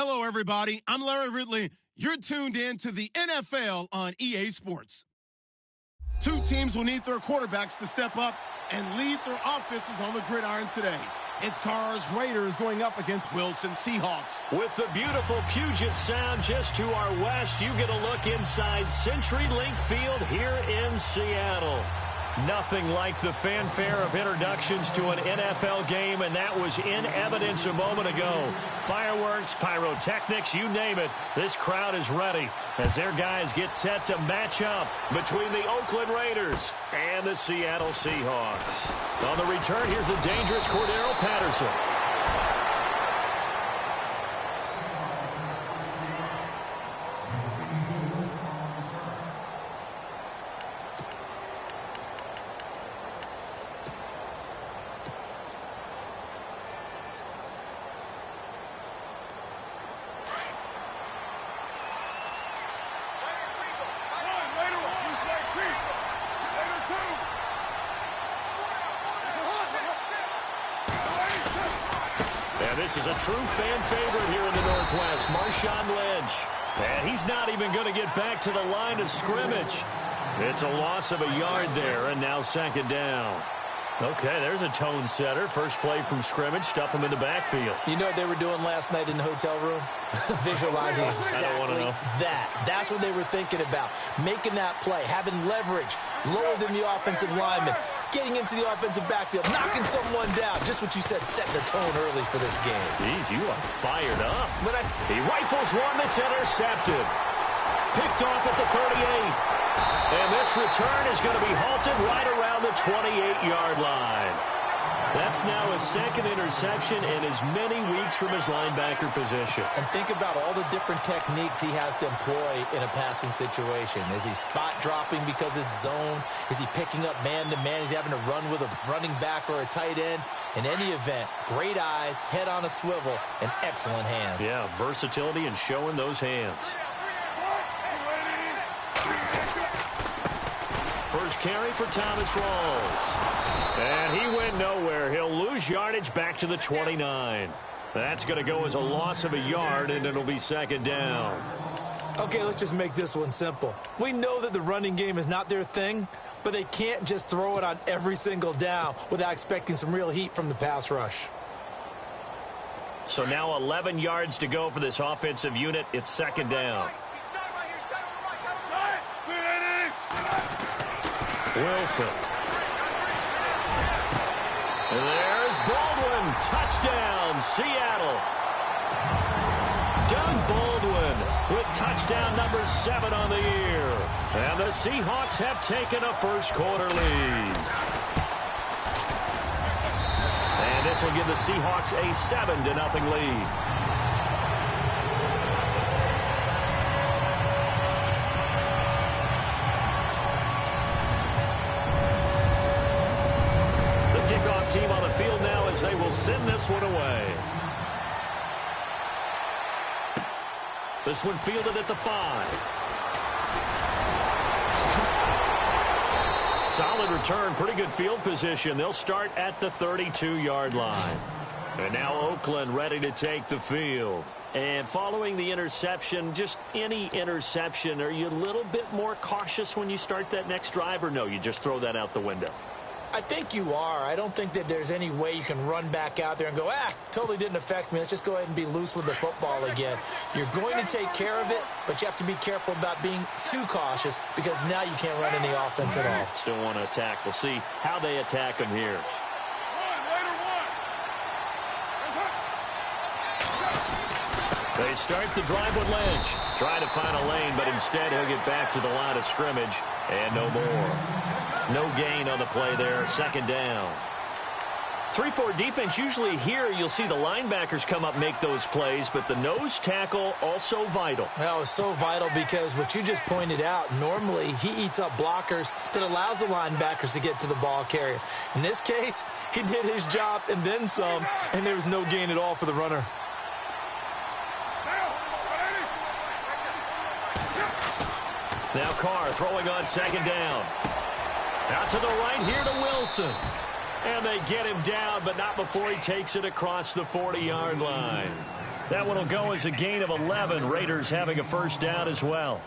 Hello, everybody. I'm Larry Ridley. You're tuned in to the NFL on EA Sports. Two teams will need their quarterbacks to step up and lead their offenses on the gridiron today. It's Carr's Raiders going up against Wilson Seahawks. With the beautiful Puget Sound just to our west, you get a look inside CenturyLink Field here in Seattle. Nothing like the fanfare of introductions to an NFL game, and that was in evidence a moment ago. Fireworks, pyrotechnics, you name it. This crowd is ready as their guys get set to match up between the Oakland Raiders and the Seattle Seahawks. On the return, here's the dangerous Cordero Patterson. This is a true fan favorite here in the Northwest, Marshawn Lynch. And he's not even going to get back to the line of scrimmage. It's a loss of a yard there, and now second down. Okay, there's a tone setter. First play from scrimmage, stuff him in the backfield. You know what they were doing last night in the hotel room? Visualizing exactly that. That's what they were thinking about. Making that play, having leverage, lower than the offensive lineman, getting into the offensive backfield, knocking someone down. Just what you said, setting the tone early for this game. Jeez, you are fired up. He rifles one that's intercepted. Picked off at the 38. And this return is going to be halted right around the 28-yard line. That's now his second interception in as many weeks from his linebacker position. And think about all the different techniques he has to employ in a passing situation. Is he spot dropping because it's zone? Is he picking up man-to-man? Is he having to run with a running back or a tight end? In any event, great eyes, head on a swivel, and excellent hands. Yeah, versatility and showing those hands. First carry for Thomas Rawls. And he went nowhere. He'll lose yardage back to the 29. That's going to go as a loss of a yard, and it'll be second down. Okay, let's just make this one simple. We know that the running game is not their thing, but they can't just throw it on every single down without expecting some real heat from the pass rush. So now 11 yards to go for this offensive unit. It's second down. Wilson. There's Baldwin. Touchdown, Seattle. Doug Baldwin with touchdown number 7 on the year. And the Seahawks have taken a first quarter lead. And this will give the Seahawks a 7-0 lead. Team on the field now as they will send this one away. This one fielded at the 5. Solid return, pretty good field position. They'll start at the 32-yard line. And now Oakland ready to take the field. And following the interception, just any interception, are you a little bit more cautious when you start that next drive, or no, you just throw that out the window? I think you are. I don't think that there's any way you can run back out there and go, totally didn't affect me. Let's just go ahead and be loose with the football again. You're going to take care of it, but you have to be careful about being too cautious because now you can't run any offense at all. Still want to attack. We'll see how they attack him here. They start the drive with Lynch. Trying to find a lane, but instead he'll get back to the line of scrimmage and no more. No gain on the play there, second down. 3-4 defense, usually here you'll see the linebackers come up, make those plays, but the nose tackle also vital. Well, it's so vital because what you just pointed out, normally he eats up blockers that allows the linebackers to get to the ball carrier. In this case, he did his job and then some, and there was no gain at all for the runner. Now Carr throwing on second down. Out to the right here to Wilson. And they get him down, but not before he takes it across the 40-yard line. That one will go as a gain of 11. Raiders having a first down as well.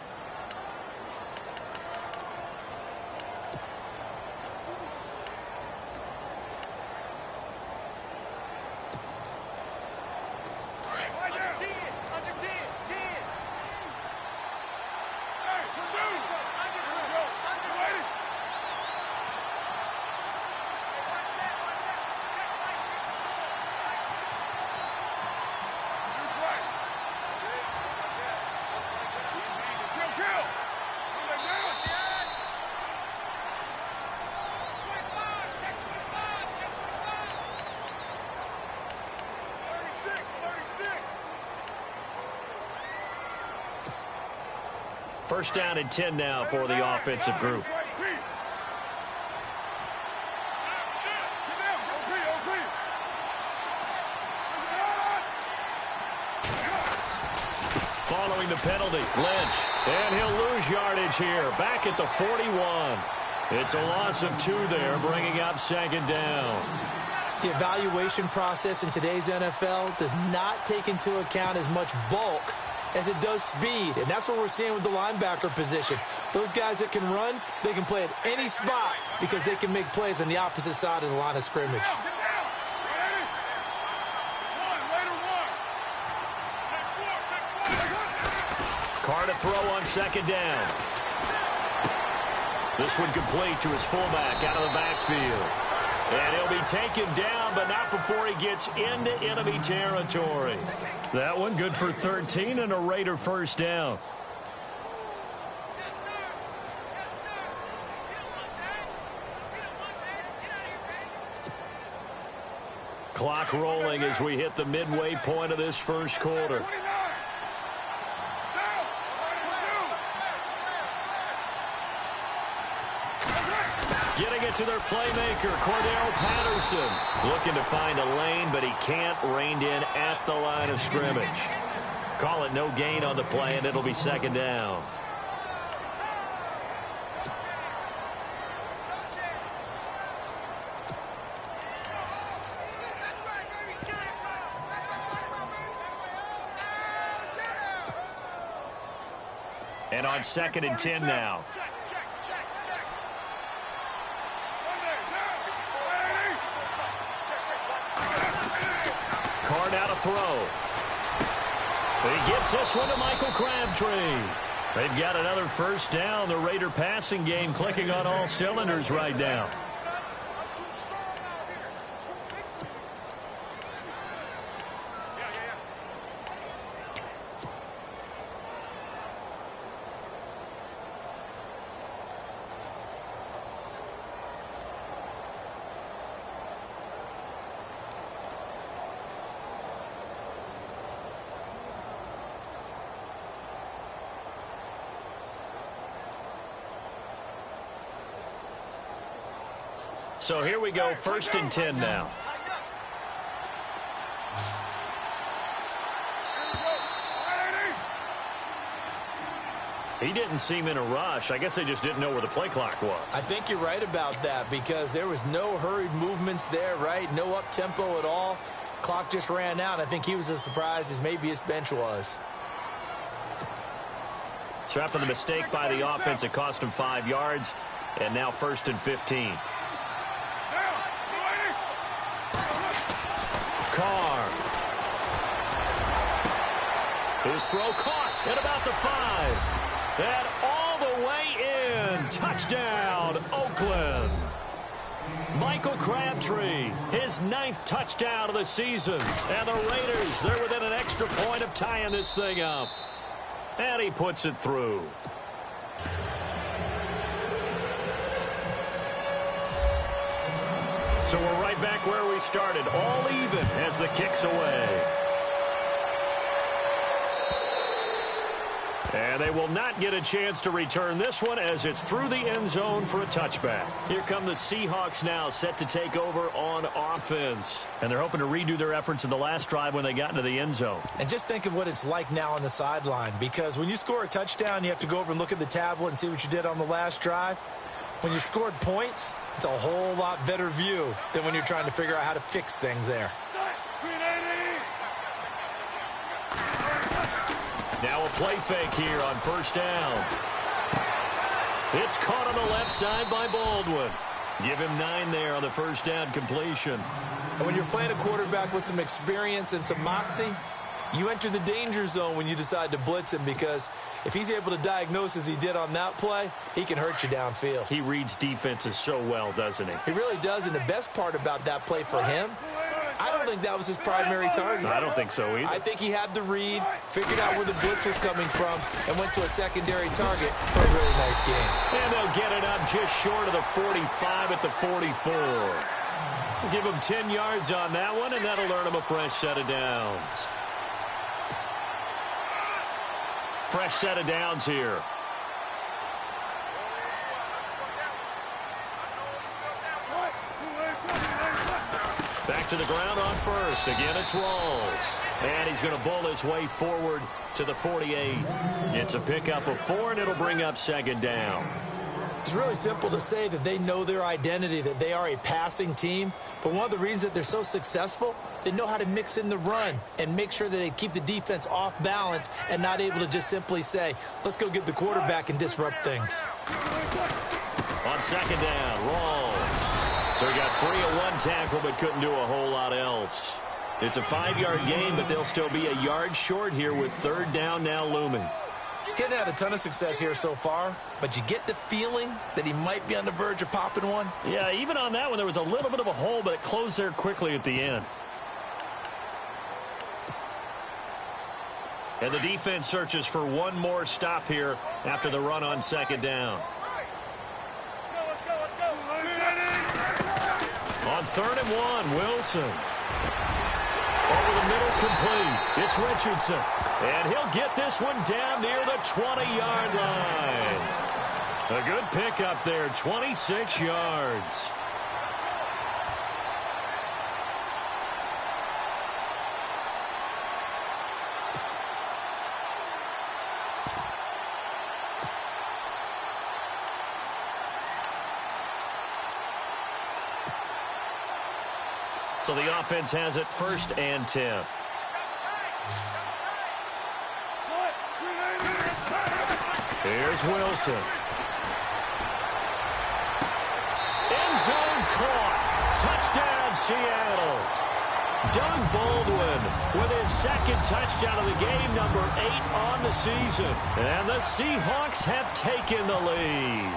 First down and 10 now for the offensive group. Following the penalty, Lynch. And he'll lose yardage here. Back at the 41. It's a loss of 2 there, bringing up second down. The evaluation process in today's NFL does not take into account as much bulk as it does speed, and that's what we're seeing with the linebacker position. Those guys that can run, they can play at any spot because they can make plays on the opposite side of the line of scrimmage. Carr to throw on second down. This one complete to his fullback out of the backfield. And he'll be taken down, but not before he gets into enemy territory. That one good for 13 and a Raider first down. Clock rolling as we hit the midway point of this first quarter. Getting it to their playmaker, Cordell Patterson. Looking to find a lane, but he can't. Reined in at the line of scrimmage. Call it no gain on the play, and it'll be second down. And on second and 10 now. Carr now to throw. He gets this one to Michael Crabtree. They've got another first down. The Raider passing game clicking on all cylinders right now. So here we go, first and 10 now. He didn't seem in a rush. I guess they just didn't know where the play clock was. I think you're right about that because there was no hurried movements there, right? No up-tempo at all. Clock just ran out. I think he was as surprised as maybe his bench was. So after the mistake by the offense, it cost him 5 yards, and now first and 15. Carr. His throw caught at about the 5. And all the way in. Touchdown, Oakland. Michael Crabtree, his 9th touchdown of the season. And the Raiders, they're within an extra point of tying this thing up. And he puts it through. So we're right back where we started, all even as the kick's away. And they will not get a chance to return this one as it's through the end zone for a touchback. Here come the Seahawks now set to take over on offense. And they're hoping to redo their efforts in the last drive when they got into the end zone. And just think of what it's like now on the sideline because when you score a touchdown, you have to go over and look at the tablet and see what you did on the last drive. When you scored points, it's a whole lot better view than when you're trying to figure out how to fix things there. play fake here on first down. It's caught on the left side by Baldwin. Give him 9 there on the first down completion. And when you're playing a quarterback with some experience and some moxie, you enter the danger zone when you decide to blitz him, because if he's able to diagnose as he did on that play, he can hurt you downfield. He reads defenses so well, doesn't he? He really does, and the best part about that play for him, I don't think that was his primary target. I don't think so either. I think he had the read, figured out where the blitz was coming from, and went to a secondary target for a really nice game. And they'll get it up just short of the 45 at the 44. We'll give him 10 yards on that one, and that'll earn him a fresh set of downs. Fresh set of downs here. Back to the ground on first. Again, it's Rawls. And he's going to bowl his way forward to the 48. It's a pickup of 4, and it'll bring up second down. It's really simple to say that they know their identity, that they are a passing team. But one of the reasons that they're so successful, they know how to mix in the run and make sure that they keep the defense off balance and not able to just simply say, let's go get the quarterback and disrupt things. On second down, Rawls. So he got free of 1 tackle but couldn't do a whole lot else. It's a 5-yard gain, but they'll still be a yard short here with third down now looming. Getting had a ton of success here so far, but you get the feeling that he might be on the verge of popping one. Yeah, even on that one, there was a little bit of a hole, but it closed there quickly at the end. And the defense searches for one more stop here after the run on second down. On 3rd and 1, Wilson. Over the middle, complete. It's Richardson. And he'll get this one down near the 20-yard line. A good pickup there, 26 yards. So the offense has it 1st and 10. Here's Wilson. End zone caught. Touchdown, Seattle. Doug Baldwin with his 2nd touchdown of the game, number 8 on the season. And the Seahawks have taken the lead.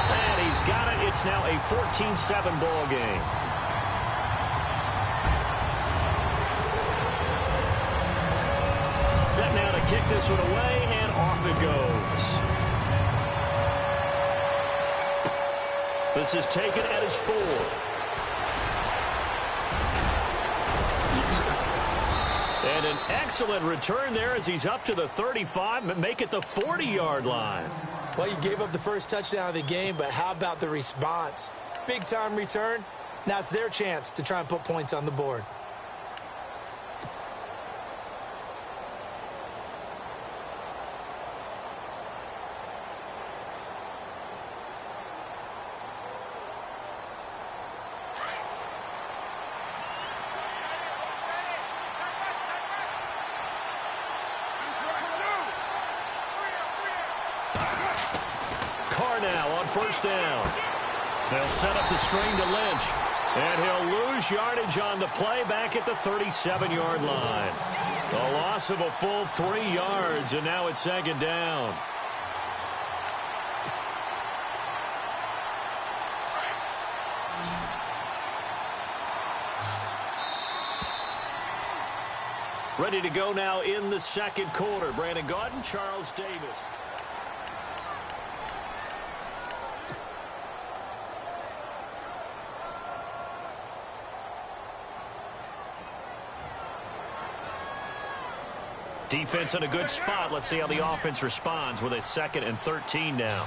And he's got it. It's now a 14-7 ball game. Set now to kick this one away, and off it goes. This is taken at his 4. And an excellent return there as he's up to the 35 and make it the 40-yard line. Well, you gave up the first touchdown of the game, but how about the response? Big-time return. Now it's their chance to try and put points on the board. Now on first down. They'll set up the screen to Lynch. And he'll lose yardage on the play back at the 37-yard line. A loss of a full 3 yards, and now it's second down. Ready to go now in the second quarter. Brandon Gaudin, Charles Davis. Defense in a good spot. Let's see how the offense responds with a 2nd and 13 now.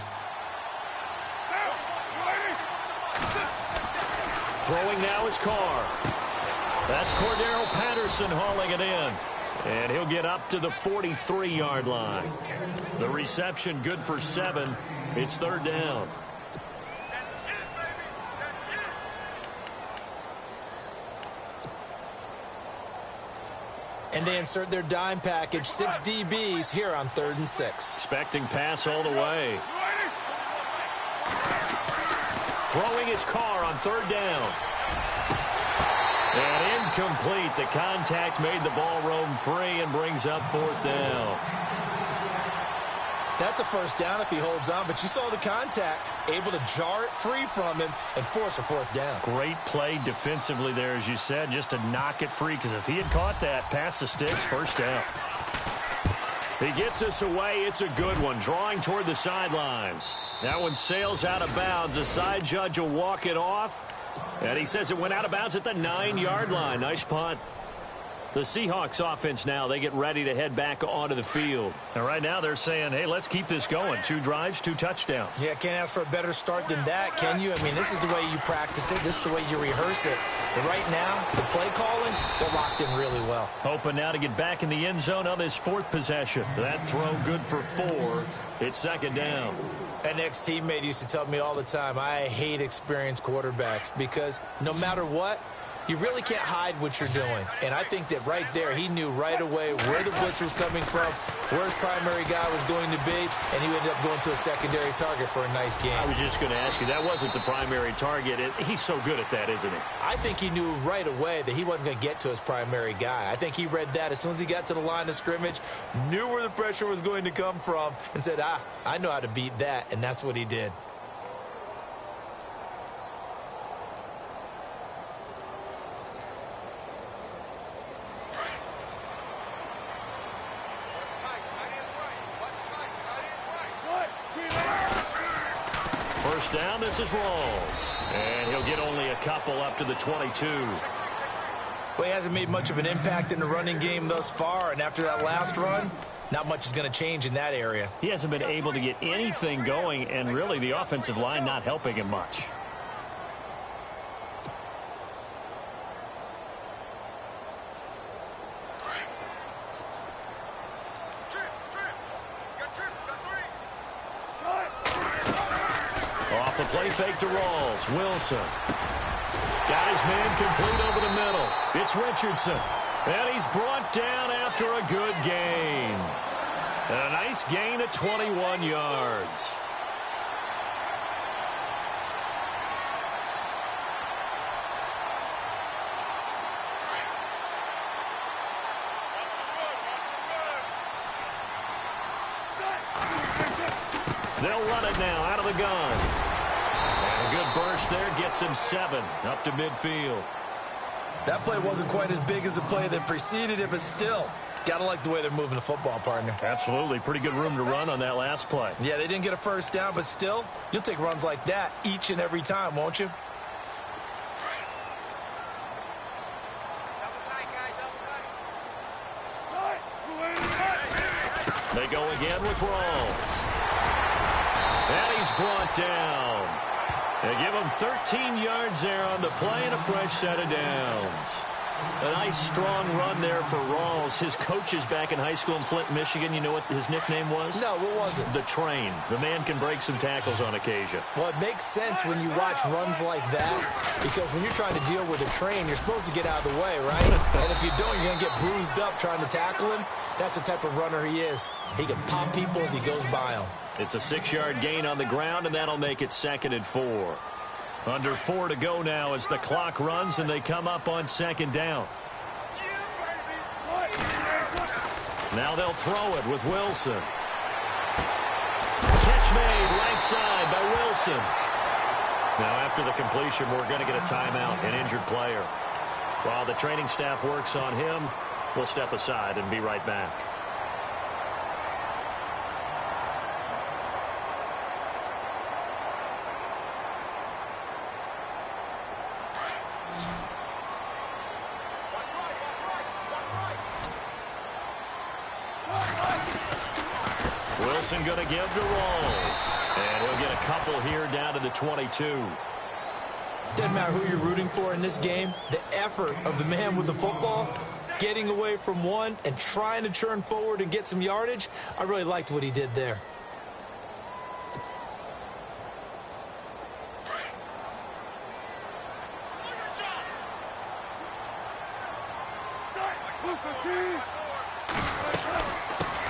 Throwing now is Carr. That's Cordero Patterson hauling it in. And he'll get up to the 43-yard line. The reception good for 7. It's 3rd down. And they insert their dime package, 6 DBs here on 3rd and 6. Expecting pass all the way. Throwing his car on 3rd down. And incomplete. The contact made the ball roam free and brings up 4th down. That's a 1st down if he holds on, but you saw the contact, able to jar it free from him and force a 4th down. Great play defensively there, as you said, just to knock it free, because if he had caught that, past the sticks, 1st down. He gets us away. It's a good one, drawing toward the sidelines. That one sails out of bounds. The side judge will walk it off, and he says it went out of bounds at the 9-yard line. Nice punt. The Seahawks offense now, they get ready to head back onto the field. And right now they're saying, hey, let's keep this going. 2 drives, 2 touchdowns. Yeah, can't ask for a better start than that, can you? I mean, this is the way you practice it. This is the way you rehearse it. But right now, the play calling, they're locked in really well. Hoping now to get back in the end zone on this 4th possession. That throw good for 4. It's 2nd down. An ex-teammate used to tell me all the time, I hate experienced quarterbacks because no matter what, you really can't hide what you're doing. And I think that right there, he knew right away where the blitz was coming from, where his primary guy was going to be, and he ended up going to a secondary target for a nice game. I was just going to ask you, that wasn't the primary target. He's so good at that, isn't he? I think he knew right away that he wasn't going to get to his primary guy. I think he read that as soon as he got to the line of scrimmage, knew where the pressure was going to come from, and said, I know how to beat that, and that's what he did. First down, this is Rawls. And he'll get only a couple up to the 22. Well, he hasn't made much of an impact in the running game thus far, and after that last run, not much is going to change in that area. He hasn't been able to get anything going, and really the offensive line not helping him much. Off the play fake to Rawls. Wilson. Got his man complete over the middle. It's Richardson. And he's brought down after a good gain. And a nice gain at 21 yards. They'll run it now out of the gun. And a good burst there gets him 7 up to midfield. That play wasn't quite as big as the play that preceded it, but still, gotta like the way they're moving the football, partner. Absolutely. Pretty good room to run on that last play. Yeah, they didn't get a first down, but still, you'll take runs like that each and every time, won't you? They go again with Rawls. And he's brought down. They give him 13 yards there on the play and a fresh set of downs. A nice, strong run there for Rawls. His coaches back in high school in Flint, Michigan, you know what his nickname was? No, what was it? The Train. The man can break some tackles on occasion. Well, it makes sense when you watch runs like that, because when you're trying to deal with a train, you're supposed to get out of the way, right? And if you don't, you're going to get bruised up trying to tackle him. That's the type of runner he is. He can pop people as he goes by them. It's a 6-yard gain on the ground, and that'll make it 2nd and 4. Under 4 to go now as the clock runs, and they come up on 2nd down. Now they'll throw it with Wilson. Catch made right side by Wilson. Now after the completion, we're going to get a timeout, an injured player. While the training staff works on him, we'll step aside and be right back. Wilson going to give to Rawls. And he'll get a couple here down to the 22. Doesn't matter who you're rooting for in this game. The effort of the man with the football, getting away from one and trying to turn forward and get some yardage, I really liked what he did there.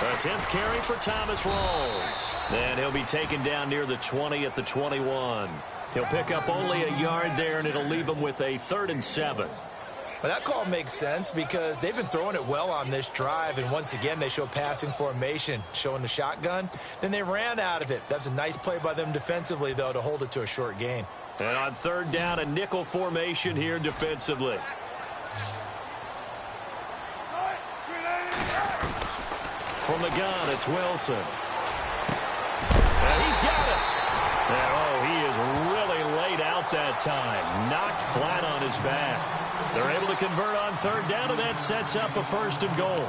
A 10th carry for Thomas Rawls. And he'll be taken down near the 20 at the 21. He'll pick up only a yard there, and it'll leave him with a 3rd and 7. Well, that call makes sense because they've been throwing it well on this drive, and once again, they show passing formation, showing the shotgun. Then they ran out of it. That's a nice play by them defensively, though, to hold it to a short gain. And on 3rd down, a nickel formation here defensively. From the gun, it's Wilson. And he's got it. And, oh, he is really laid out that time. Knocked flat on his back. They're able to convert on 3rd down, and that sets up a 1st and goal.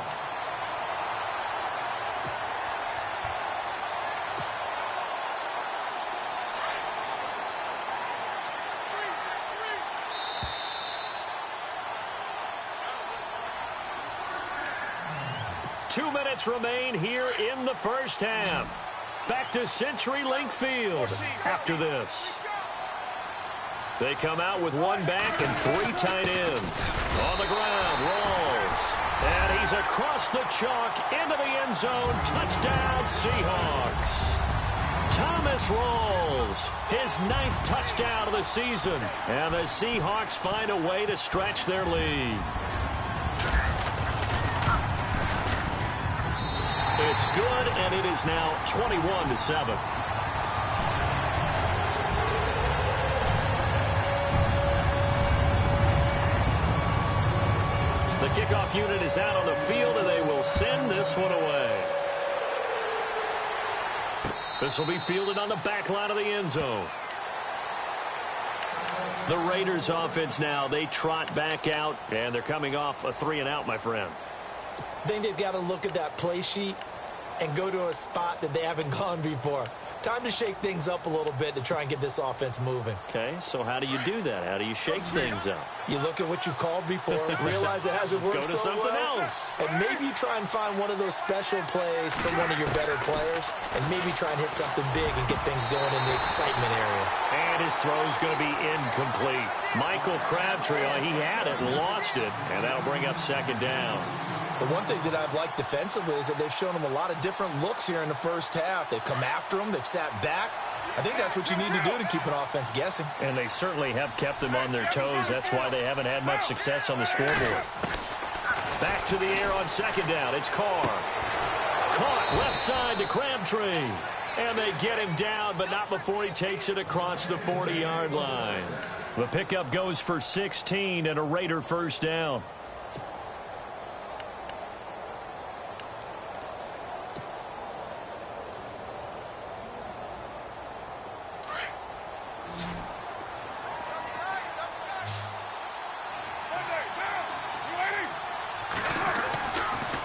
Two minutes remain here in the first half. Back to CenturyLink Field after this. They come out with 1 back and 3 tight ends. On the ground, Rawls. And he's across the chalk into the end zone. Touchdown, Seahawks. Thomas Rawls, his 9th touchdown of the season. And the Seahawks find a way to stretch their lead. It's good, and it is now 21-7. The kickoff unit is out on the field, and they will send this one away. This will be fielded on the back line of the end zone. The Raiders offense now, they trot back out, and they're coming off a 3-and-out, my friend. I think they've got to look at that play sheet and go to a spot that they haven't gone before. Time to shake things up a little bit to try and get this offense moving. Okay, so how do you do that? How do you shake things up? You look at what you've called before, realize it hasn't worked Go to so something well, else. and maybe you try and find one of those special plays from one of your better players, and maybe try and hit something big and get things going in the excitement area. And his throw's going to be incomplete. Michael Crabtree, he had it and lost it, and that'll bring up 2nd down. The one thing that I've liked defensively is that they've shown them a lot of different looks here in the first half. They've come after them. They've sat back. I think that's what you need to do to keep an offense guessing. And they certainly have kept them on their toes. That's why they haven't had much success on the scoreboard. Back to the air on 2nd down. It's Carr. Caught left side to Crabtree. And they get him down, but not before he takes it across the 40-yard line. The pickup goes for 16 and a Raider 1st down.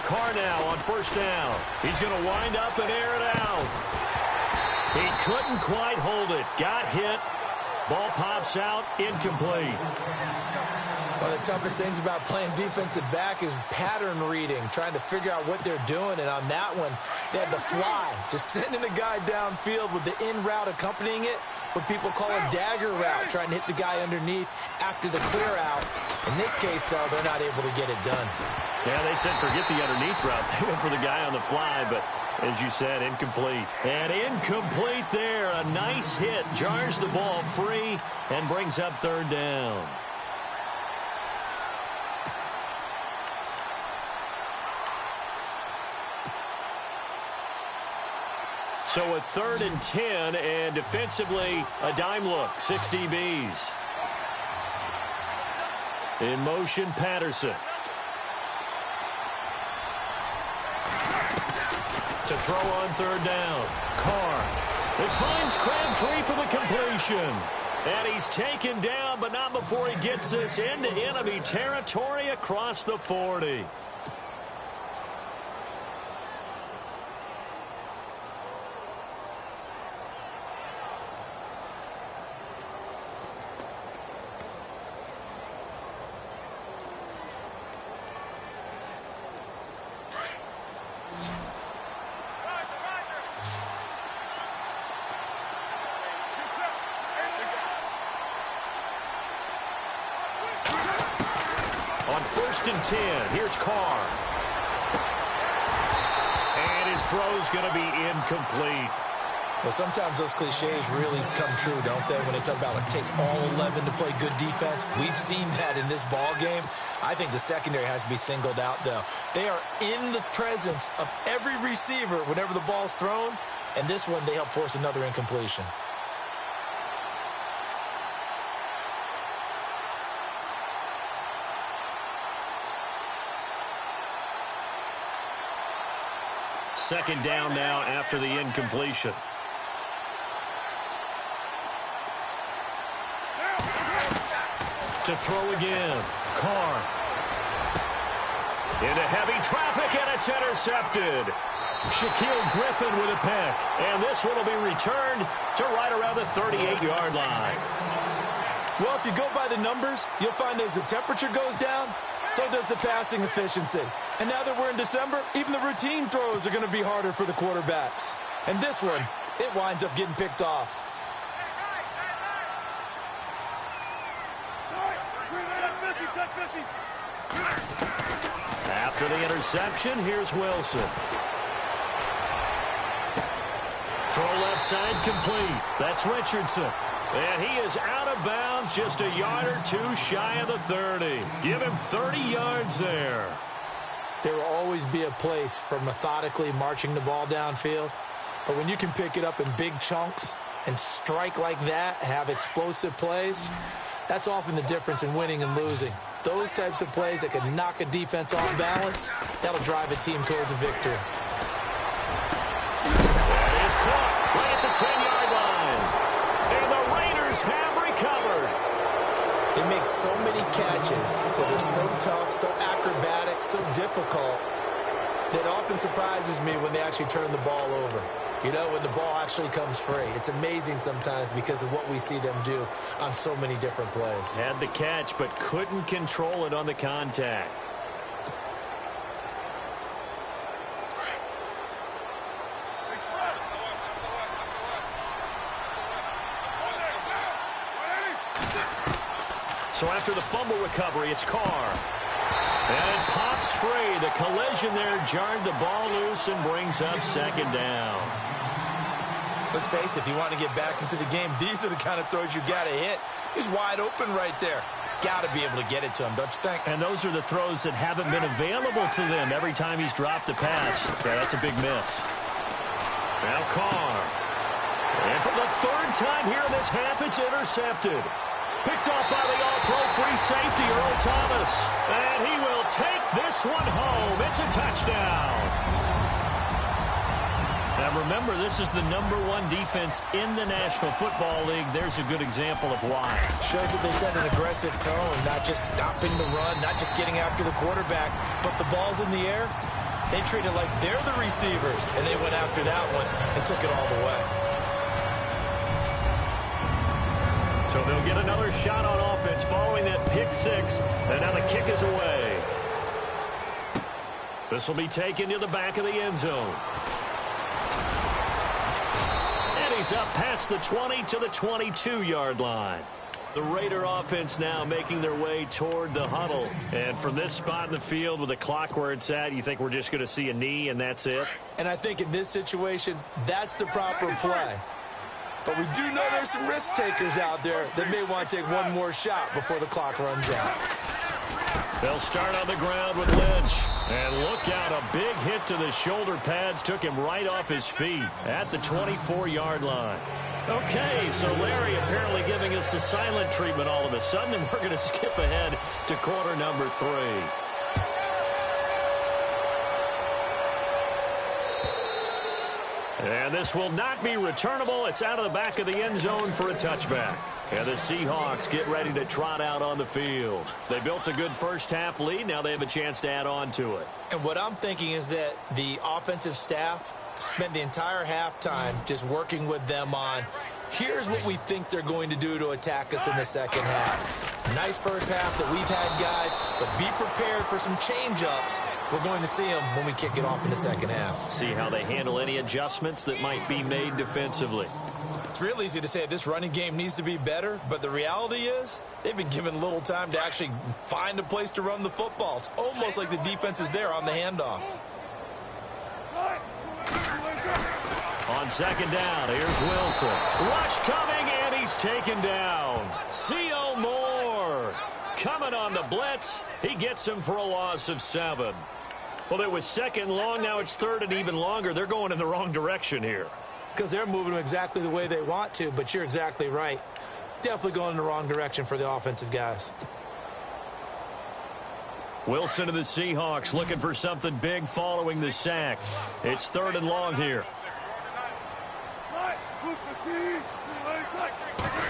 Carr now on 1st down. He's going to wind up and air it out. He couldn't quite hold it. Got hit. Ball pops out. Incomplete. One of the toughest things about playing defensive back is pattern reading, trying to figure out what they're doing. And on that one, they had the fly, just sending a guy downfield with the in route accompanying it, what people call a dagger route, trying to hit the guy underneath after the clear out. In this case, though, they're not able to get it done. Yeah, they said forget the underneath route. They went for the guy on the fly, but as you said, incomplete. And incomplete there. A nice hit. Jars the ball free and brings up 3rd down. So a 3rd and 10, and defensively, a dime look. 6 DBs. In motion, Patterson. To throw on 3rd down. Carr. It finds Crabtree for the completion. And he's taken down, but not before he gets this into enemy territory across the 40. On 1st and 10, here's Carr. And throw's going to be incomplete. Well, sometimes those cliches really come true, don't they? When they talk about it takes all 11 to play good defense. We've seen that in this ball game. I think the secondary has to be singled out, though. They are in the presence of every receiver whenever the ball's thrown. And this one, they help force another incompletion. Second down now after the incompletion. To throw again. Carr. Into heavy traffic, and it's intercepted. Shaquille Griffin with a pick. And this one will be returned to right around the 38-yard line. Well, if you go by the numbers, you'll find as the temperature goes down, so does the passing efficiency. And now that we're in December, even the routine throws are going to be harder for the quarterbacks. And this one, it winds up getting picked off. After the interception, here's Wilson. Throw left side complete. That's Richardson. And he is out of bounds, just a yard or two shy of the 30. Give him 30 yards there. There will always be a place for methodically marching the ball downfield. But when you can pick it up in big chunks and strike like that, have explosive plays, that's often the difference in winning and losing. Those types of plays that can knock a defense off balance, that'll drive a team towards a victory. That is caught right at the 10-yard line. And the Raiders have recovered. They make so many catches that are so tough, so acrobatic, so difficult, that it often surprises me when they actually turn the ball over. You know, when the ball actually comes free. It's amazing sometimes because of what we see them do on so many different plays. Had the catch, but couldn't control it on the contact. So after the fumble recovery, it's Carr. And it pops free. The collision there jarred the ball loose and brings up second down. Let's face it, if you want to get back into the game, these are the kind of throws you got to hit. He's wide open right there. Got to be able to get it to him, don't you think? And those are the throws that haven't been available to them every time he's dropped a pass. Yeah, that's a big miss. Now Carr. And for the third time here in this half, it's intercepted. Picked off by the all-pro free safety, Earl Thomas. And he will take this one home. It's a touchdown. Now remember, this is the #1 defense in the National Football League. There's a good example of why. Shows that they set an aggressive tone, not just stopping the run, not just getting after the quarterback, but the ball's in the air. They treat it like they're the receivers, and they went after that one and took it all the way. So they'll get another shot on offense following that pick six, and now the kick is away. This will be taken to the back of the end zone. And he's up past the 20 to the 22-yard line. The Raider offense now making their way toward the huddle. And from this spot in the field with the clock where it's at, you think we're just going to see a knee and that's it? And I think in this situation, that's the proper play. But we do know there's some risk takers out there that may want to take one more shot before the clock runs out. They'll start on the ground with Lynch. And look out, a big hit to the shoulder pads took him right off his feet at the 24-yard line. Okay, so Larry apparently giving us the silent treatment all of a sudden, and we're going to skip ahead to quarter number 3. And this will not be returnable. It's out of the back of the end zone for a touchback. And the Seahawks get ready to trot out on the field. They built a good first-half lead. Now they have a chance to add on to it. And what I'm thinking is that the offensive staff spent the entire halftime just working with them on, here's what we think they're going to do to attack us in the second half. Nice first half that we've had, guys, but be prepared for some change-ups. We're going to see them when we kick it off in the second half. See how they handle any adjustments that might be made defensively. It's real easy to say this running game needs to be better, but the reality is they've been given little time to actually find a place to run the football. It's almost like the defense is there on the handoff. On second down, here's Wilson. Rush coming, and he's taken down. C.O. Moore coming on the blitz. He gets him for a loss of 7. Well, it was second long. Now it's third and even longer. They're going in the wrong direction here. Because they're moving them exactly the way they want to, but you're exactly right. Definitely going in the wrong direction for the offensive guys. Wilson of the Seahawks looking for something big following the sack. It's third and long here.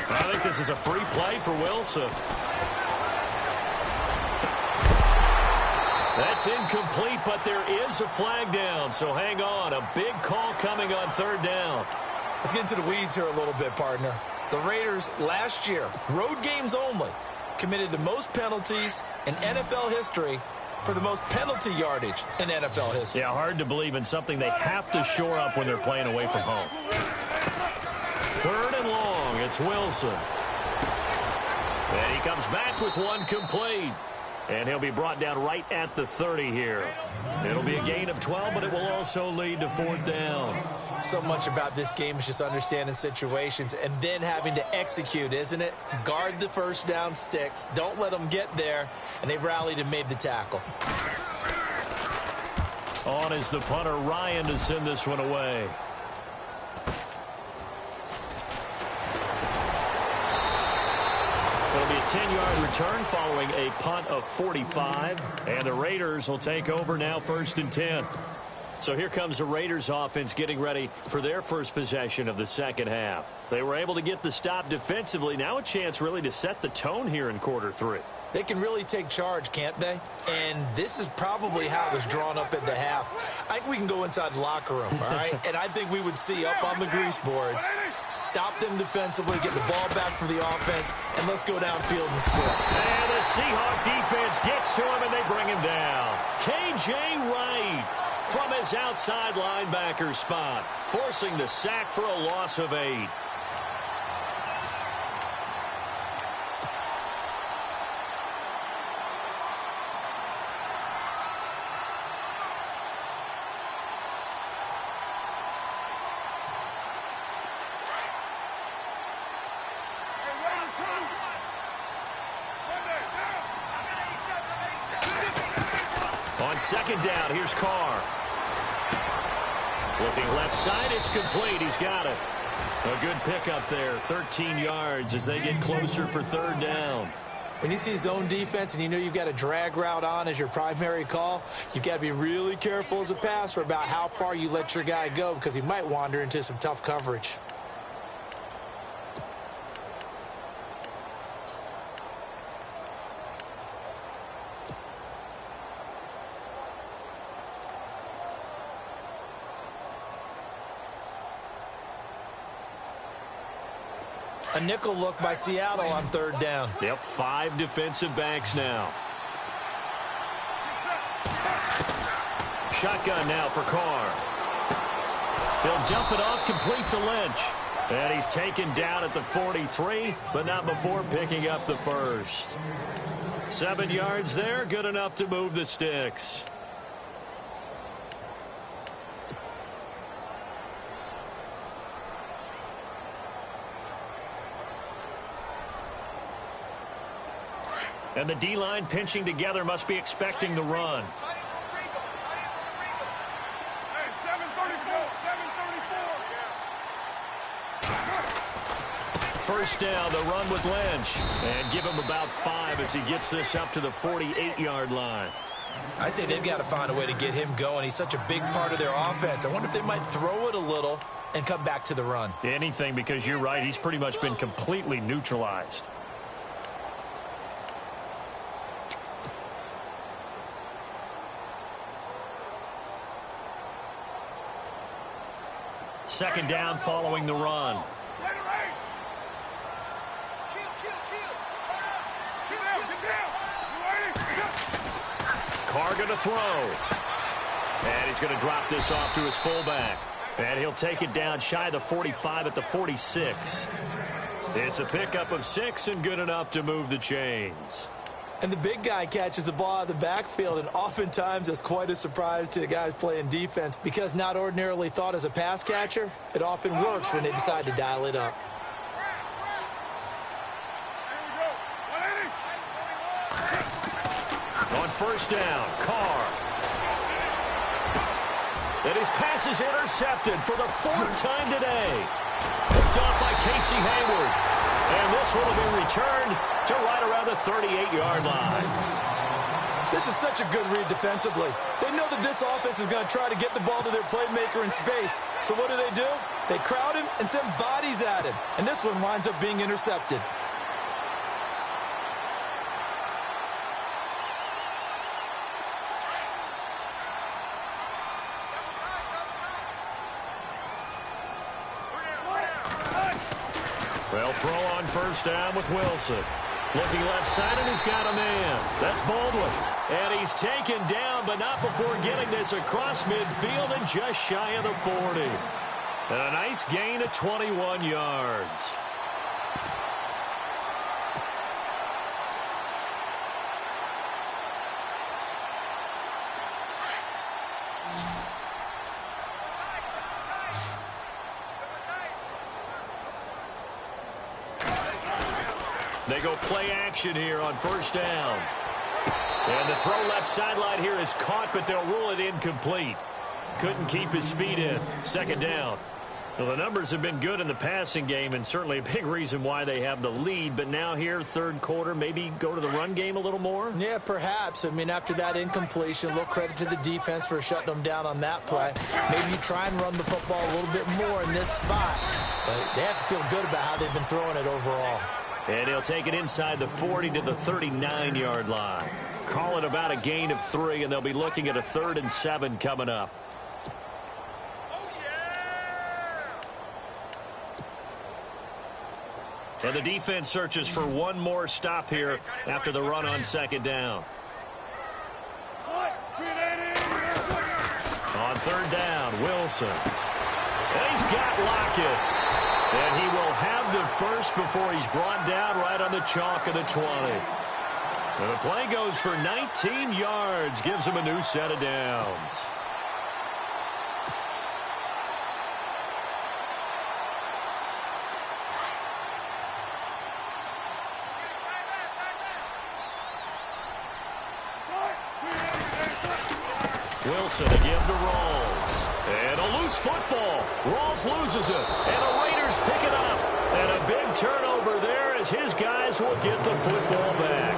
I think this is a free play for Wilson. That's incomplete, but there is a flag down, so hang on. A big call coming on third down. Let's get into the weeds here a little bit, partner. The Raiders last year, road games only, committed the most penalties in NFL history for the most penalty yardage in NFL history. Yeah, hard to believe in something they have to shore up when they're playing away from home. Third and long, it's Wilson. And he comes back with one complete. And he'll be brought down right at the 30 here. It'll be a gain of 12, but it will also lead to fourth down. So much about this game is just understanding situations and then having to execute, isn't it? Guard the first down sticks. Don't let them get there. And they rallied and made the tackle. On is the punter, Ryan, to send this one away. It'll be a 10-yard return following a punt of 45. And the Raiders will take over now, first and 10. So here comes the Raiders offense getting ready for their first possession of the second half. They were able to get the stop defensively. Now a chance really to set the tone here in quarter 3. They can really take charge, can't they? And this is probably how it was drawn up at the half. I think we can go inside the locker room, all right? And I think we would see up on the grease boards, stop them defensively, get the ball back for the offense, and let's go downfield and score. And the Seahawk defense gets to him, and they bring him down. K.J. Wright from his outside linebacker spot, forcing the sack for a loss of 8. On second down, here's Carr. Looking left side, it's complete. He's got it. A good pickup there, 13 yards as they get closer for third down. When you see zone defense and you know you've got a drag route on as your primary call, you've got to be really careful as a passer about how far you let your guy go because he might wander into some tough coverage. A nickel look by Seattle on third down. Yep, 5 defensive backs now. Shotgun now for Carr. He'll dump it off complete to Lynch. And he's taken down at the 43, but not before picking up the first. 7 yards there, good enough to move the sticks. And the D-line pinching together must be expecting the run. First down, the run with Lynch. And give him about 5 as he gets this up to the 48-yard line. I'd say they've got to find a way to get him going. He's such a big part of their offense. I wonder if they might throw it a little and come back to the run. Anything, because you're right. He's pretty much been completely neutralized. Second down following the run. Carr going to throw. And he's going to drop this off to his fullback. And he'll take it down shy of the 45 at the 46. It's a pickup of 6 and good enough to move the chains. And the big guy catches the ball out of the backfield, and oftentimes it's quite a surprise to the guys playing defense because not ordinarily thought as a pass catcher, it often works when they decide to dial it up. On first down, Carr. And his pass is intercepted for the fourth time today. Picked off by Casey Hayward. And this one will be returned to right around the 38-yard line. This is such a good read defensively. They know that this offense is going to try to get the ball to their playmaker in space. So what do? They crowd him and send bodies at him. And this one winds up being intercepted. Well, throw on first down with Wilson. Looking left side, and he's got a man. That's Baldwin. And he's taken down, but not before getting this across midfield and just shy of the 40. And a nice gain of 21 yards. They go play action here on first down. And the throw left sideline here is caught, but they'll rule it incomplete. Couldn't keep his feet in. Second down. Well, the numbers have been good in the passing game, and certainly a big reason why they have the lead. But now here, third quarter, maybe go to the run game a little more? Yeah, perhaps. I mean, after that incompletion, a little credit to the defense for shutting them down on that play. Maybe you try and run the football a little bit more in this spot. But they have to feel good about how they've been throwing it overall. And he'll take it inside the 40 to the 39-yard line. Call it about a gain of 3, and they'll be looking at a 3rd and 7 coming up. And the defense searches for one more stop here after the run on second down. On third down, Wilson. And he's got Lockett. And he will have the first before he's brought down right on the chalk of the 20. And the play goes for 19 yards, gives him a new set of downs. Wilson again to Rawls. And a loose football. Rawls loses it. And the Raiders pick it up. And a big turnover there as his guys will get the football back.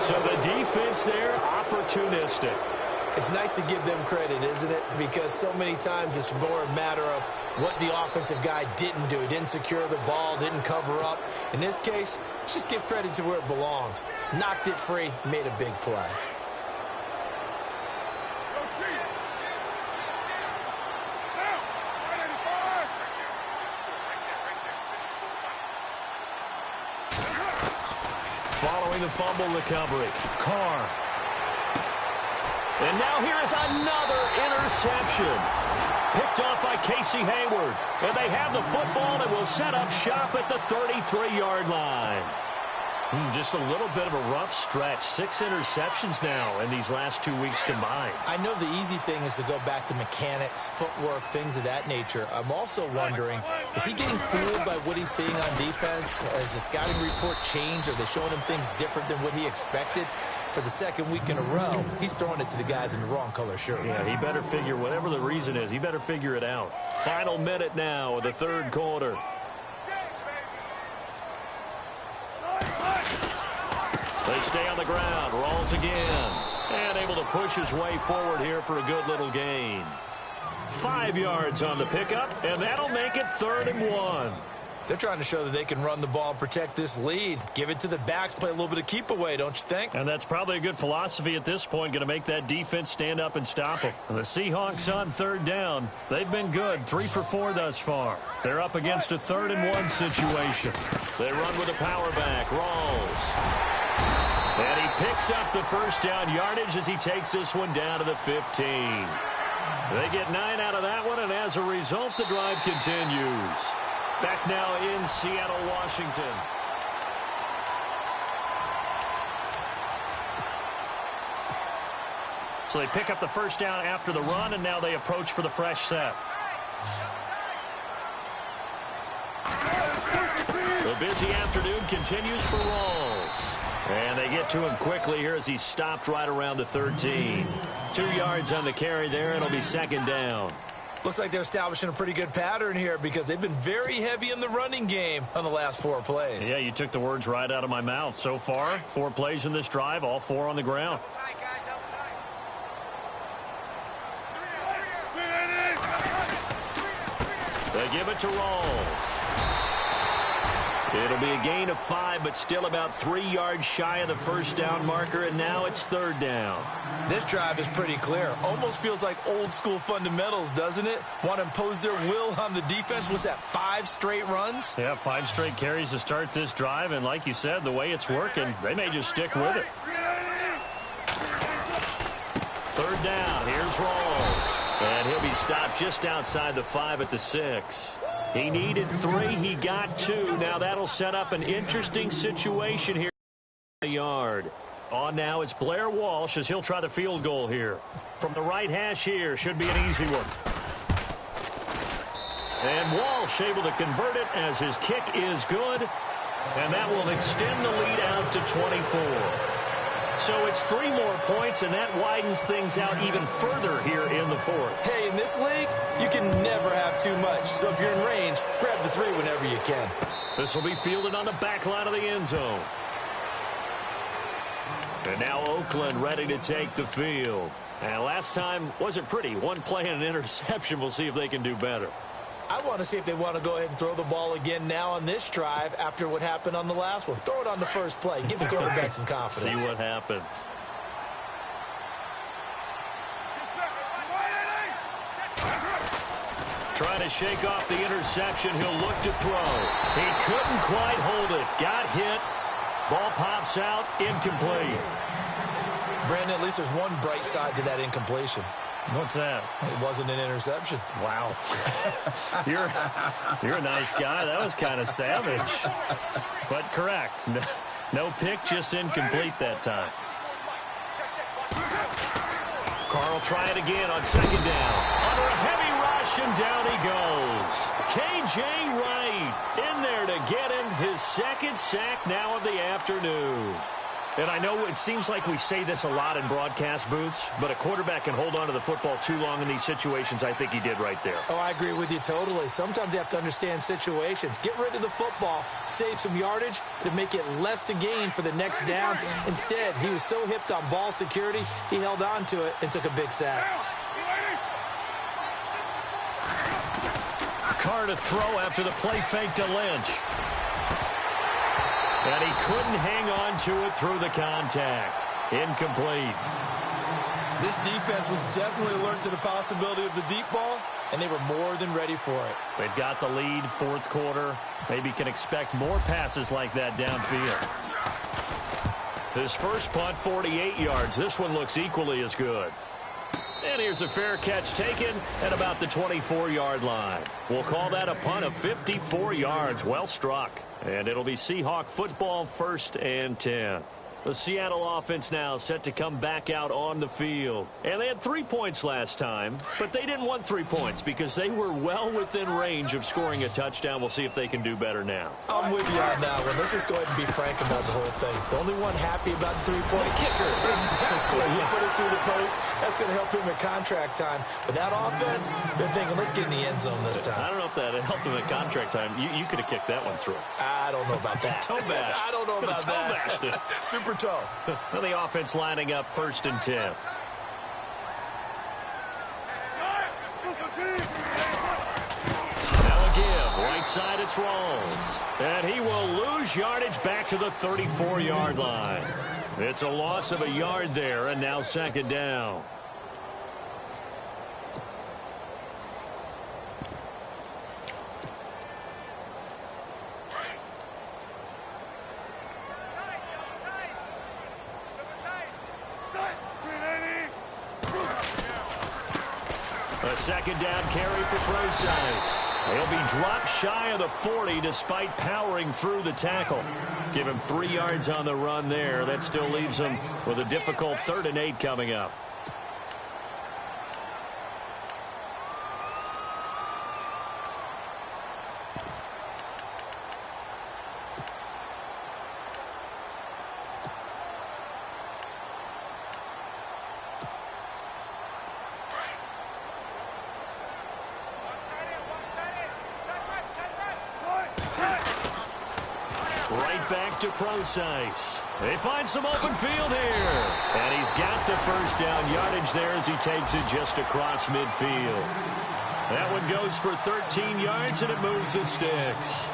So the defense there, opportunistic. It's nice to give them credit, isn't it? Because so many times it's more a matter of what the offensive guy didn't do. He didn't secure the ball, didn't cover up. In this case, let's just give credit to where it belongs. Knocked it free, made a big play. Following the fumble recovery, Carr. And now here is another interception. Picked off by Casey Hayward. And they have the football and will set up shop at the 33-yard line. Just a little bit of a rough stretch. 6 interceptions now in these last 2 weeks combined. I know the easy thing is to go back to mechanics, footwork, things of that nature. I'm also wondering, is he getting fooled by what he's seeing on defense? Has the scouting report changed? Are they showing him things different than what he expected? For the second week in a row, he's throwing it to the guys in the wrong color shirts. Yeah, he better figure, whatever the reason is, he better figure it out. Final minute now of the third quarter. They stay on the ground. Rawls again. And able to push his way forward here for a good little gain. 5 yards on the pickup, and that'll make it 3rd and 1. They're trying to show that they can run the ball and protect this lead. Give it to the backs, play a little bit of keep away, don't you think? And that's probably a good philosophy at this point, going to make that defense stand up and stop them. And the Seahawks on 3rd down. They've been good, 3 for 4 thus far. They're up against a 3rd and 1 situation. They run with a power back, Rawls. And he picks up the first down yardage as he takes this one down to the 15. They get 9 out of that one, and as a result, the drive continues. Back now in Seattle, Washington. So they pick up the first down after the run, and now they approach for the fresh set. The busy afternoon continues for Rawls. And they get to him quickly here as he stopped right around the 13. 2 yards on the carry there, and it'll be second down. Looks like they're establishing a pretty good pattern here because they've been very heavy in the running game on the last 4 plays. Yeah, you took the words right out of my mouth. So far, 4 plays in this drive, all 4 on the ground. They give it to Rawls. It'll be a gain of 5, but still about 3 yards shy of the first down marker, and now it's third down. This drive is pretty clear. Almost feels like old school fundamentals, doesn't it? Want to impose their will on the defense. Was that 5 straight runs? Yeah, 5 straight carries to start this drive, and like you said, the way it's working, they may just stick with it. Third down, here's Rawls. And he'll be stopped just outside the 5 at the 6. He needed 3, he got 2. Now that'll set up an interesting situation here. A yard. On now, it's Blair Walsh as he'll try the field goal here. From the right hash here, should be an easy one. And Walsh able to convert it as his kick is good. And that will extend the lead out to 24. So it's 3 more points, and that widens things out even further here in the 4th. Hey, in this league, you can never have too much. So if you're in range, grab the 3 whenever you can. This will be fielded on the back line of the end zone. And now Oakland ready to take the field. And last time wasn't pretty. 1 play and an interception. We'll see if they can do better. I want to see if they want to go ahead and throw the ball again now on this drive after what happened on the last one. Throw it on the first play. Give the quarterback some confidence. See what happens. Trying to shake off the interception. He'll look to throw. He couldn't quite hold it. Got hit. Ball pops out. Incomplete. Brandon, at least there's one bright side to that incompletion. What's that? It wasn't an interception. Wow. You're a nice guy. That was kind of savage. But correct. No pick, just incomplete that time. Carl try it again on second down. Under a heavy rush, and down he goes. K.J. Wright in there to get him his 2nd sack now of the afternoon. And I know it seems like we say this a lot in broadcast booths, but a quarterback can hold on to the football too long in these situations. I think he did right there. Oh, I agree with you totally. Sometimes you have to understand situations. Get rid of the football, save some yardage to make it less to gain for the next down. Instead, he was so hipped on ball security, he held on to it and took a big sack. Carr to throw after the play fake to Lynch. And he couldn't hang on to it through the contact. Incomplete. This defense was definitely alert to the possibility of the deep ball, and they were more than ready for it. They've got the lead, 4th quarter. Maybe can expect more passes like that downfield. His first punt, 48 yards. This one looks equally as good. And here's a fair catch taken at about the 24-yard line. We'll call that a punt of 54 yards. Well struck. And it'll be Seahawk football, 1st and 10. The Seattle offense now set to come back out on the field. And they had 3 points last time, but they didn't want 3 points because they were well within range of scoring a touchdown. We'll see if they can do better now. I'm with you on that one. Let's just go ahead and be frank about the whole thing. The only one happy about the 3-point kicker. Exactly. He put it through the post. That's going to help him at contract time. But that offense, they're thinking, let's get in the end zone this time. I don't know if that helped him at contract time. You could have kicked that one through. I don't know about that. Toe bash. I don't know about that. Super toe. Well, the offense lining up 1st and 10. Now a give. Right side, it's Rawls. And he will lose yardage back to the 34-yard line. It's a loss of a yard there, and now 2nd down. A 2nd down carry for Procise. He'll be dropped shy of the 40 despite powering through the tackle. Give him 3 yards on the run there. That still leaves him with a difficult 3rd and 8 coming up. back to Procise. They find some open field here. And he's got the first down yardage there as he takes it just across midfield. That one goes for 13 yards, and it moves the sticks.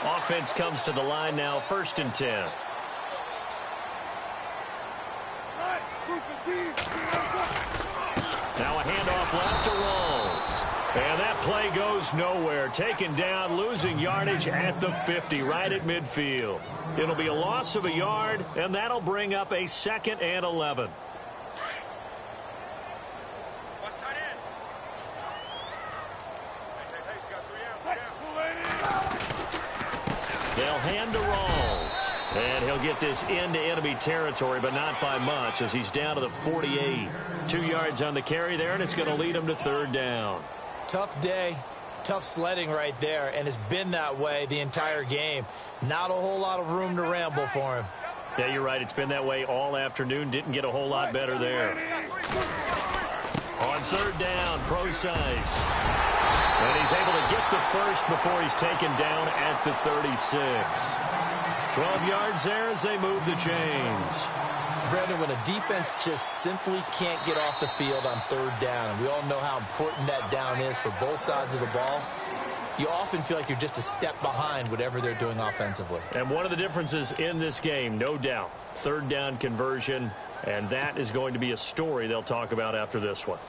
Offense comes to the line now, 1st and 10. Now a handoff left to Rawls. And that play goes nowhere. Taken down, losing yardage at the 50, right at midfield. It'll be a loss of a yard, and that'll bring up a 2nd and 11. They'll hand to Rawls. And he'll get this into enemy territory, but not by much, as he's down to the 48. 2 yards on the carry there, and it's going to lead him to 3rd down. Tough day, tough sledding right there, and it's been that way the entire game. Not a whole lot of room to ramble for him. Yeah, you're right. It's been that way all afternoon. Didn't get a whole lot better there. On 3rd down, Procise. And he's able to get the first before he's taken down at the 36. 12 yards there as they move the chains. Brandon, when a defense just simply can't get off the field on 3rd down, and we all know how important that down is for both sides of the ball, you often feel like you're just a step behind whatever they're doing offensively. And one of the differences in this game, no doubt, 3rd down conversion, and that is going to be a story they'll talk about after this one.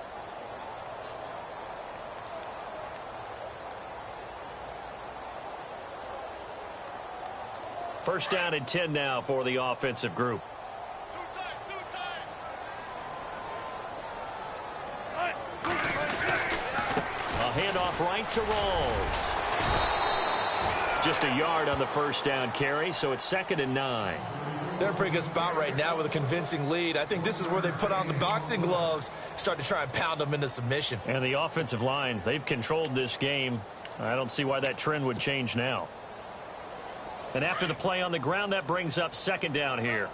First down and 10 now for the offensive group. A handoff right to Rawls. Just a yard on the first down carry, so it's 2nd and 9. They're in a pretty good spot right now with a convincing lead. I think this is where they put on the boxing gloves, start to try and pound them into submission. And the offensive line, they've controlled this game. I don't see why that trend would change now. And after the play on the ground, that brings up 2nd down here.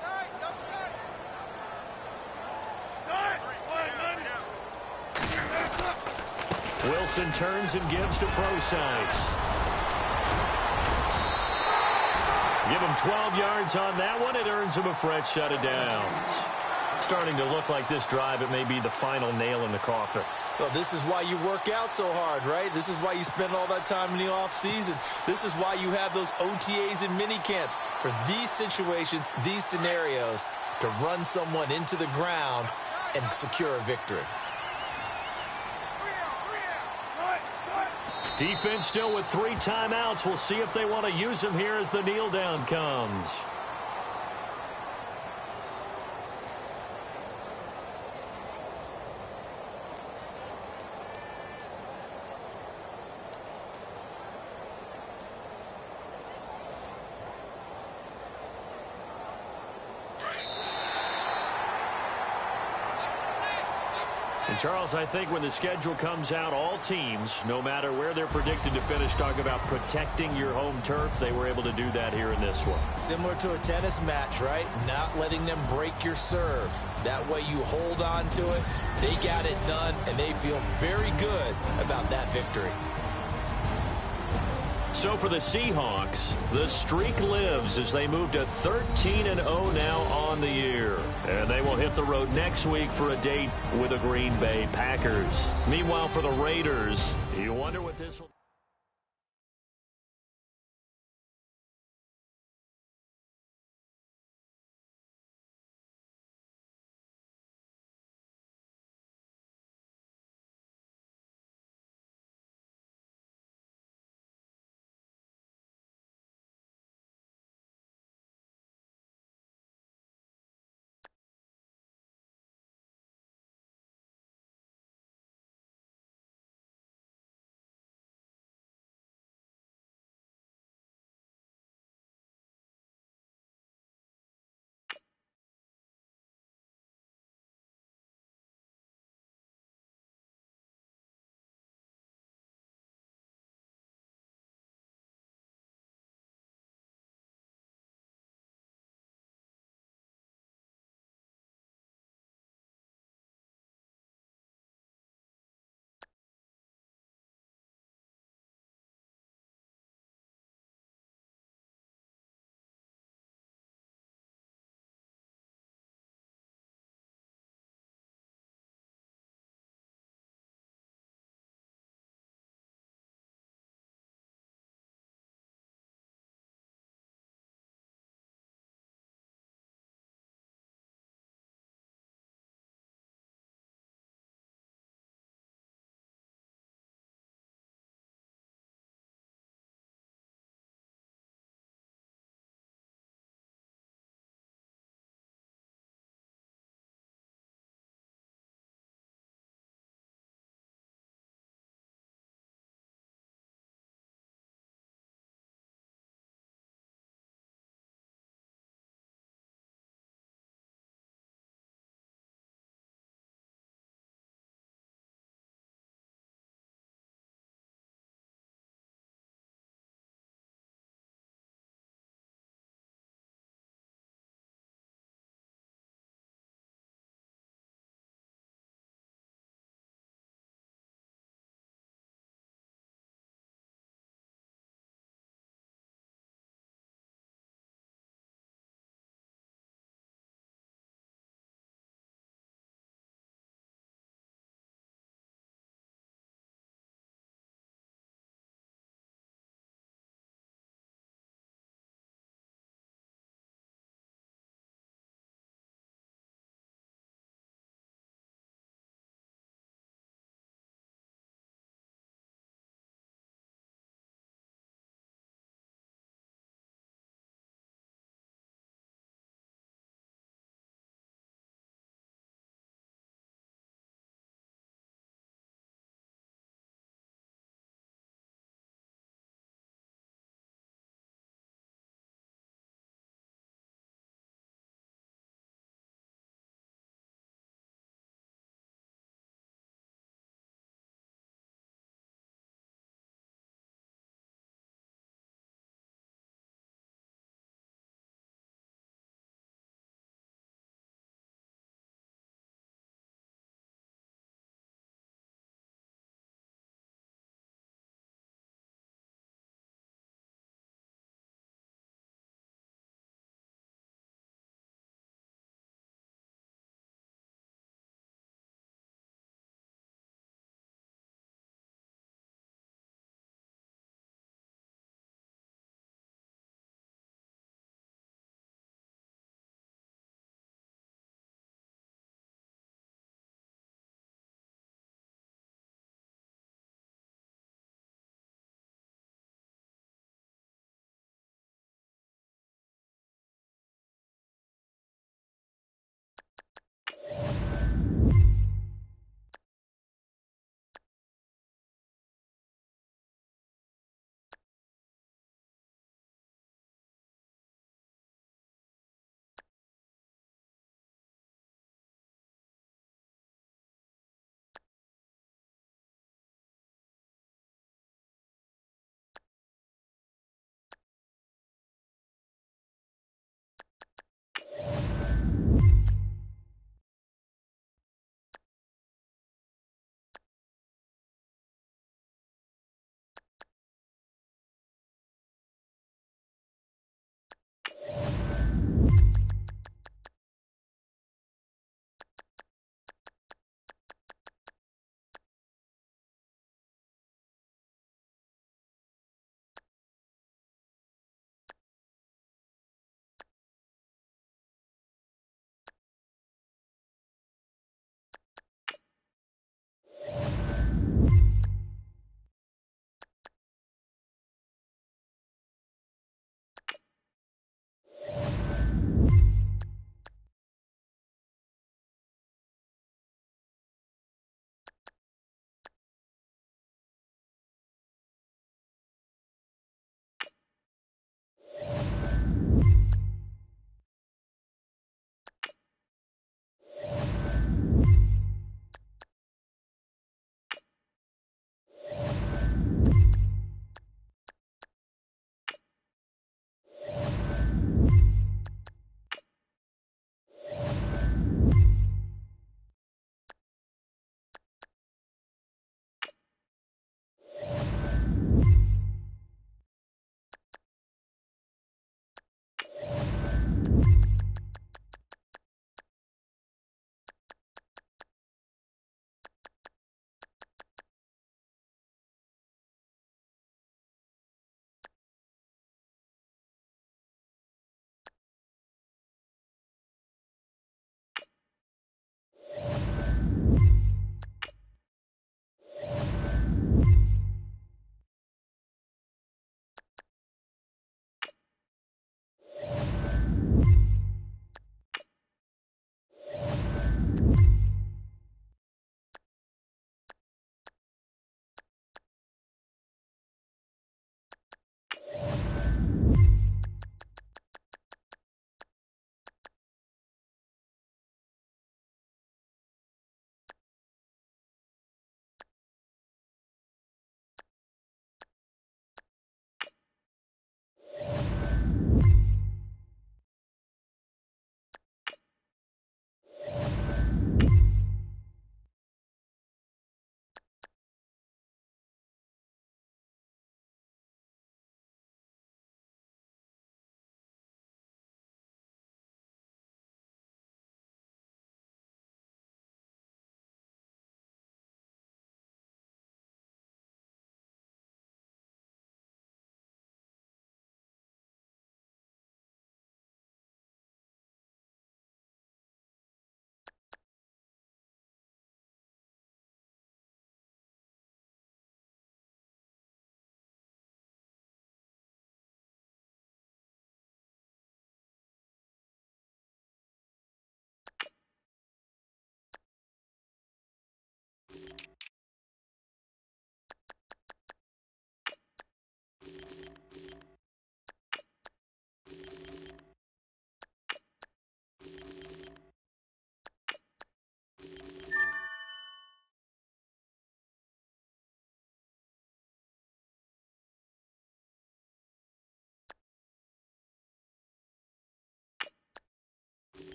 Wilson turns and gives to Procise. Give him 12 yards on that one. It earns him a fresh set of downs. Starting to look like this drive, it may be the final nail in the coffin. Well, this is why you work out so hard, right? This is why you spend all that time in the offseason. This is why you have those OTAs and mini camps for these situations, these scenarios, to run someone into the ground and secure a victory. Defense still with 3 timeouts. We'll see if they want to use them here as the kneel down comes. And Charles, I think when the schedule comes out, all teams, no matter where they're predicted to finish, talk about protecting your home turf. They were able to do that here in this one. Similar to a tennis match, right? Not letting them break your serve. That way you hold on to it. They got it done, and they feel very good about that victory. So for the Seahawks, the streak lives as they move to 13-0 now on the year. And they will hit the road next week for a date with the Green Bay Packers. Meanwhile, for the Raiders, you wonder what this will...